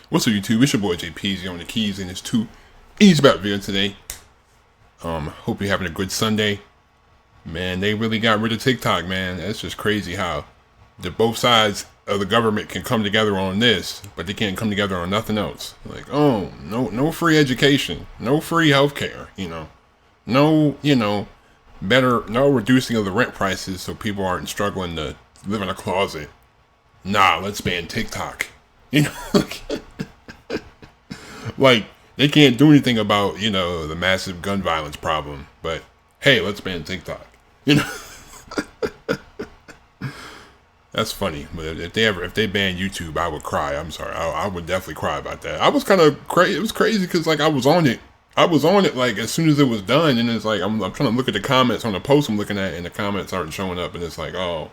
What's up, YouTube? It's your boy JPZ on the keys, and it's 2 Easy About video today. Hope you're having a good Sunday. Man, they really got rid of TikTok, man. That's just crazy how both sides of the government can come together on this, but they can't come together on nothing else. Like, oh, no free education, no free healthcare, no reducing of the rent prices so people aren't struggling to live in a closet. Nah, let's ban TikTok. Like, they can't do anything about, the massive gun violence problem, but hey, let's ban TikTok. That's funny. But if they ban YouTube, I would cry. I'm sorry. I would definitely cry about that. I was kind of crazy. It was crazy because like I was on it like as soon as it was done, and it's like I'm trying to look at the comments on the post I'm looking at, and the comments aren't showing up, and it's like, oh,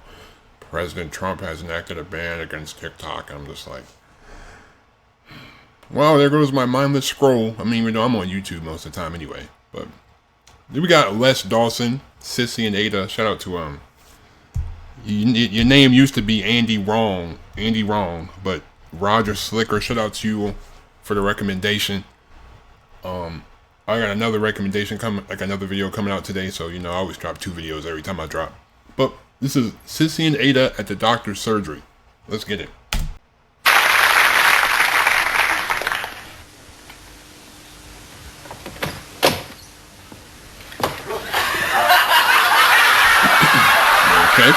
President Trump has enacted a ban against TikTok. I'm just like, well, there goes my mindless scroll. I mean, even though I'm on YouTube most of the time anyway. But then we got Dawson, Cissie, and Ada. Shout out to your name used to be Andy Wrong, but Roger Slicker. Shout out to you for the recommendation. I got another recommendation another video coming out today. So I always drop 2 videos every time I drop. But this is Cissie and Ada at the doctor's surgery. Let's get it. Okay.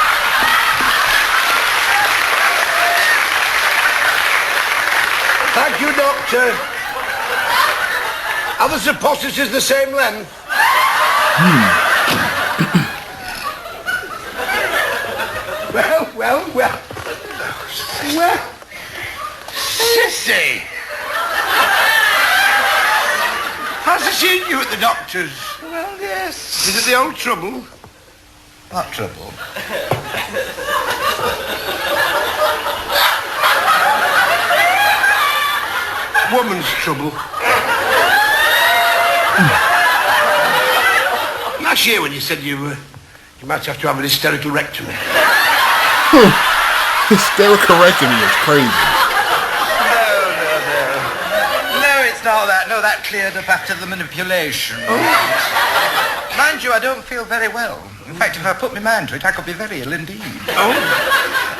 Thank you, Doctor. Are the suppositories the same length? Well. Cissie! How's she seen you at the doctor's? Well, yes. Is it the old trouble? What trouble? Woman's trouble. Last year when you said you might have to have an hysterical rectomy. Hysterically is crazy. No, it's not that. No, that cleared up after the manipulation. Oh. Mind you, I don't feel very well. In fact, if I put my mind to it, I could be very ill indeed. Oh?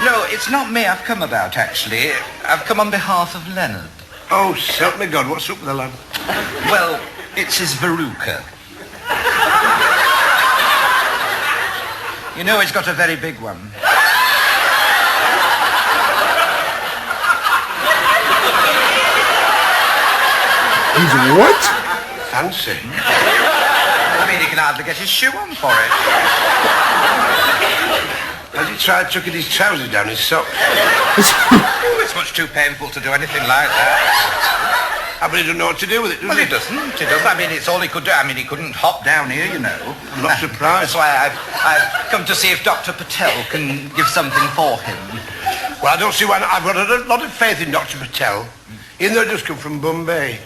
No, it's not me I've come about, actually. I've come on behalf of Leonard. Oh, help me God, what's up with the lad? Well, it's his verruca. He's got a very big one. He's what? Fancy. I mean, he can hardly get his shoe on for it. Has he tried tucking his trousers down his socks? Oh, it's much too painful to do anything like that. But he doesn't know what to do with it, does Well, he? he doesn't. I mean, it's all he could do. I mean, he couldn't hop down here, I'm not surprised. That's why I've come to see if Dr. Patel can give something for him. Well, I don't see why not. I've got a lot of faith in Dr. Patel, even though he does come from Bombay.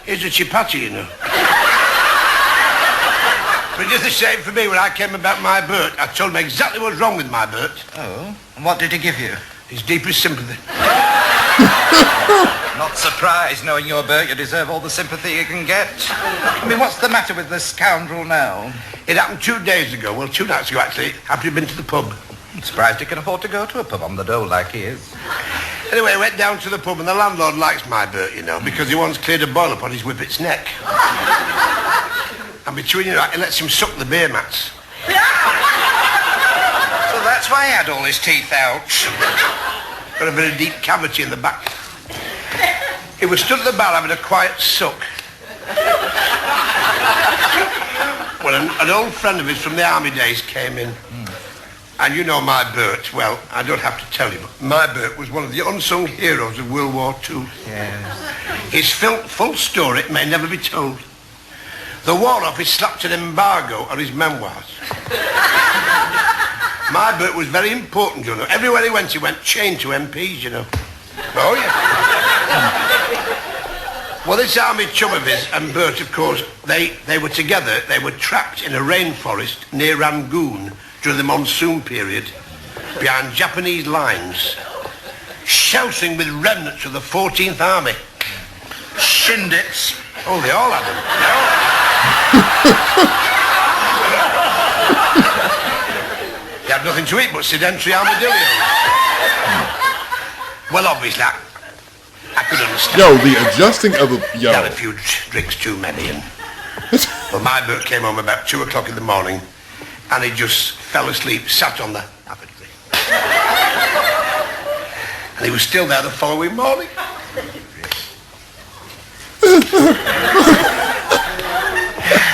He's a chipati, But it's just the same for me. When I came about my Bert, I told him exactly what was wrong with my Bert. Oh? And what did he give you? His deepest sympathy. Not surprised, knowing your Bert, you deserve all the sympathy you can get. I mean, what's the matter with this scoundrel now? It happened 2 days ago. Well, 2 nights ago, actually, after he'd been to the pub. I'm surprised he can afford to go to a pub on the dole like he is. Anyway, I went down to the pub, and the landlord likes my Bert, because he once cleared a boil upon his whippet's neck. And between he lets him suck the beer mats. So that's why he had all his teeth out. Got a very deep cavity in the back. He was stood at the bar having a quiet suck. Well, an old friend of his from the army days came in. And you know my Bert. Well, I don't have to tell you, but my Bert was one of the unsung heroes of World War II. Yes. His full story may never be told. The War Office slapped an embargo on his memoirs. My Bert was very important, Everywhere he went chained to MPs, Oh, yeah. Well, this army chum of his and Bert, of course, they were together. They were trapped in a rainforest near Rangoon during the monsoon period behind Japanese lines. sheltering with remnants of the 14th Army. Shindits. Oh, they all had them. They had nothing to eat but sedentary armadillos. Well, obviously, I could understand. Yo, the adjusting of the... He Yo. had a few drinks too many, and... Well, my Bert came home about 2 o'clock in the morning, and he just fell asleep, sat on the apathy. And he was still there the following morning.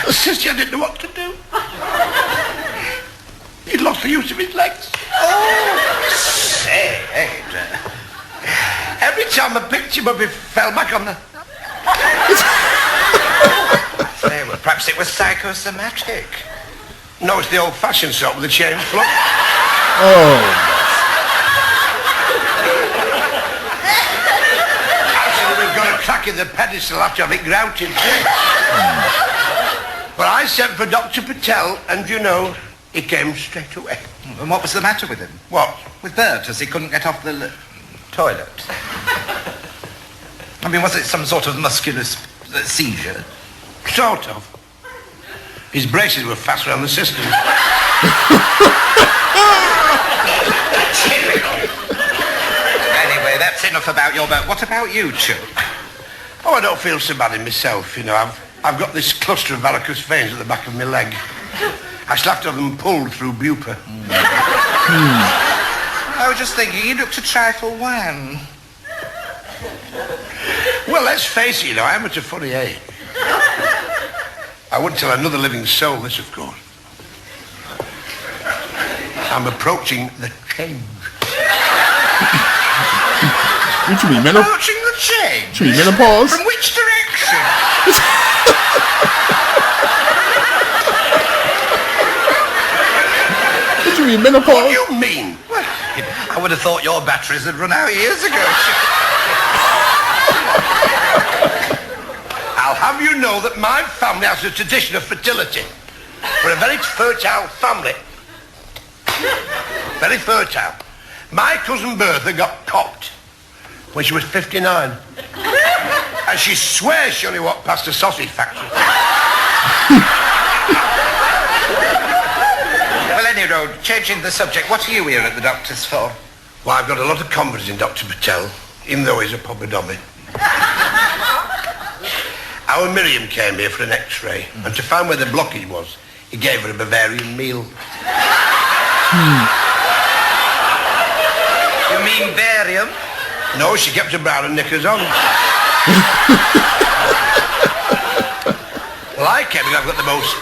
Cissie, I didn't know what to do. He'd lost the use of his legs. Oh, say, Every time I picked him up, he fell back on the... say, well, perhaps it was psychosomatic. No, it's the old-fashioned sort with the chain flop. Oh. Actually, we've got a crack in the pedestal after having it grouted. But I sent for Dr. Patel, and you know, he came straight away. And what was the matter with him? What? With Bert, as he couldn't get off the toilet. I mean, was it some sort of muscular seizure? Sort of. His braces were fast around the system. Anyway, that's enough about your Bert. What about you, Chuck? Oh, I don't feel so bad in myself, you know. I've got this cluster of varicose veins at the back of my leg. I shall have to have them pulled through Bupa. I was just thinking, you looked a trifle wan. Well, let's face it, you know, I am at a funny age. I wouldn't tell another living soul this, of course. I'm approaching the change. What you mean, menopause? Approaching the change? What you mean, menopause? From which direction? What you mean, menopause? What do you mean? Well, I would have thought your batteries had run out years ago. I'll have you know that my family has a tradition of fertility. We're a very fertile family. Very fertile. My cousin Bertha got copped when she was 59. And she swears she only walked past a sausage factory. Well, anyhow, changing the subject, what are you here at the doctor's for? Well, I've got a lot of confidence in Dr. Patel, even though he's a pobberdommy. Our Miriam came here for an x-ray, and to find where the blockage was, he gave her a Bavarian meal. You mean barium? No, she kept her brown and knickers on. Well, I came and I've got the most...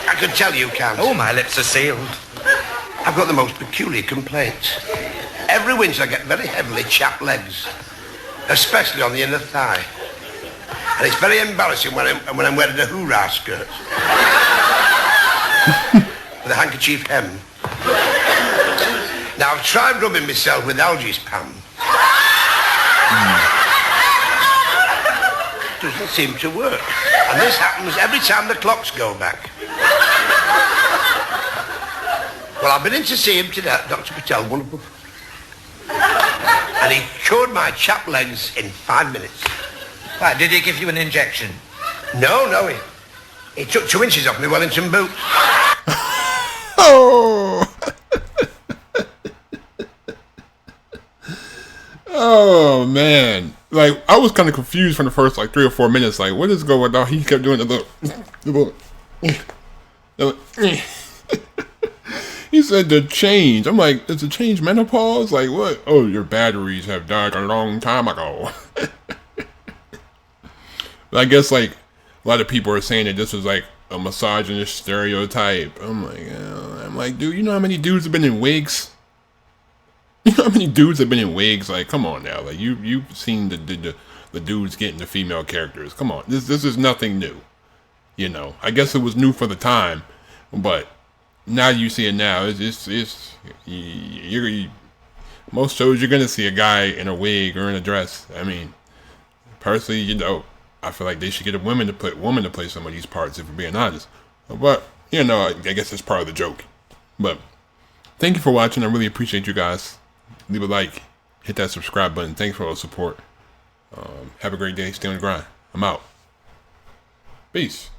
I can tell you can't. Oh, my lips are sealed. I've got the most peculiar complaints. Every winter I get very heavily chapped legs, especially on the inner thigh. And it's very embarrassing when I'm wearing a hoorah skirt. With a handkerchief hem. Now, I've tried rubbing myself with algae spam. Doesn't seem to work. And this happens every time the clocks go back. Well, I've been in to see him today, Dr. Patel, wonderful. And he cured my chapped legs in 5 minutes. Why, did he give you an injection? No, he took 2 inches off my Wellington boot. Oh. Oh, man. Like, I was kind of confused for the first, 3 or 4 minutes. Like, what is going on? He kept doing the He said the change. I'm like, is the change menopause? Like, what? Oh, your batteries have died a long time ago. But I guess, a lot of people are saying that this is, a misogynist stereotype. I'm like, dude, you know how many dudes have been in wigs? You know how many dudes have been in wigs? Like, come on now. Like, you've seen the dudes getting the female characters. Come on. This is nothing new. You know, I guess it was new for the time, but now you see it now. Most shows you're gonna see a guy in a wig or in a dress. I mean, personally, you know, I feel like they should get a woman to play some of these parts, if we're being honest. But, you know, I guess it's part of the joke. But thank you for watching. I really appreciate you guys. leave a like, hit that subscribe button. Thanks for all the support. Have a great day. Stay on the grind. I'm out. Peace.